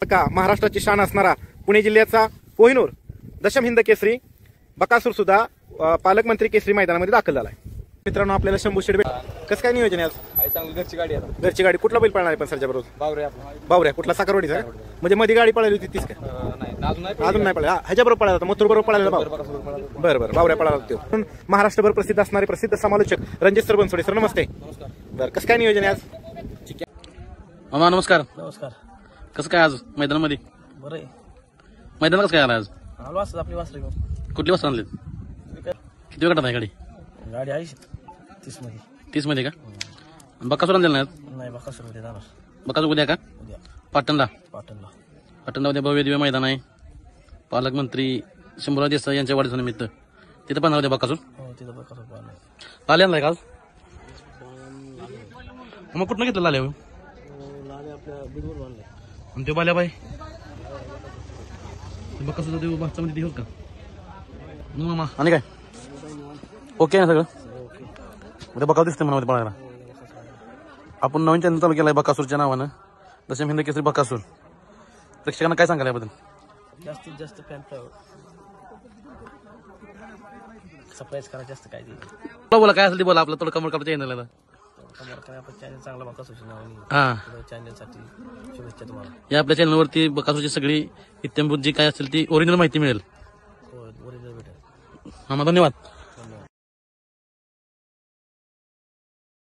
का महाराष्ट्राची शान असणारा पुणे जिल्ह्याचा कोहिनूर दशम हिंद केसरी बकासूर सुद्धा पालकमंत्री केसरी मैदानामध्ये दाखल झालाय. मित्रांनो आपल्याला शंभू शेड कसं काय नियोजन आहे आज? चांगली घरची गाडी आहे. घरची गाडी कुठला बैल पळणार आहे पण सरच्या बरोबर? बावऱ्या कुठला साखरवाडीचा म्हणजे मध्ये गाडी पळाली होती तीच काय? अजून नाही पळाली. ह्याच्या बरोबर पळाला होता मथुर बरोबर पळाला. बरं बरं बावऱ्या पळाला होतो. महाराष्ट्रभर प्रसिद्ध असणारे प्रसिद्ध समालोचक रणजित सर बनसोडे सर नमस्ते. बरं कसं काय नियोजन आहे आज? मामा नमस्कार. नमस्कार. कसं काय आज मैदानामध्ये? बरं आहे. मैदान कसं काय आलं आज? आलो असं आपली वासरे घेऊन. कुठली वाजता आणलीत? किती वेळ आहे गाडी? गाडी आहे 30 मध्ये. 30 मध्ये का? बक्कासूर आणलेला नाही? नाही बकासूर मध्ये जाणार. बक्कासूर उद्या का? उद्या पाटणला. पाटणला उद्या भव्य दिव्य मैदान आहे. पालकमंत्री शंभूराव देसाई यांच्या वाढदिवसानिमित्त तिथं पण उद्या बक्कासूर. हो तिथं बकासूर पाहिलं. लाले आणलाय का आज? मग कुठनं घेतलं लाले? लाले आपल्या बिडवर बांधले. आणि ते बाल्या बाई बक्कासूर देऊ भागचा मध्ये देऊ का? मामा आणि काय ओके ना सगळं? उद्या बकाव दिसते मला पळायला. आपण नवीन चॅनल चालू केलाय बकासूरच्या नावानं दशम हिंद केसरी बकासूर. प्रेक्षकांना काय सांगाल याबद्दल? जास्तीत जास्त फॅन सरप्राईज करा. जास्त काय बोला काय असेल ते बोला. आपलं थोडं कमर कापचं येणार चॅनल चांगला बकासूरच्या नावाने. हा चॅनलसाठी शुभेच्छा तुम्हाला. या आपल्या चॅनलवरती बकासूरची सगळी इत्याभूत जी काय असेल ती ओरिजिनल माहिती मिळेल. ओरिजिनल भेटेल. हा धन्यवाद.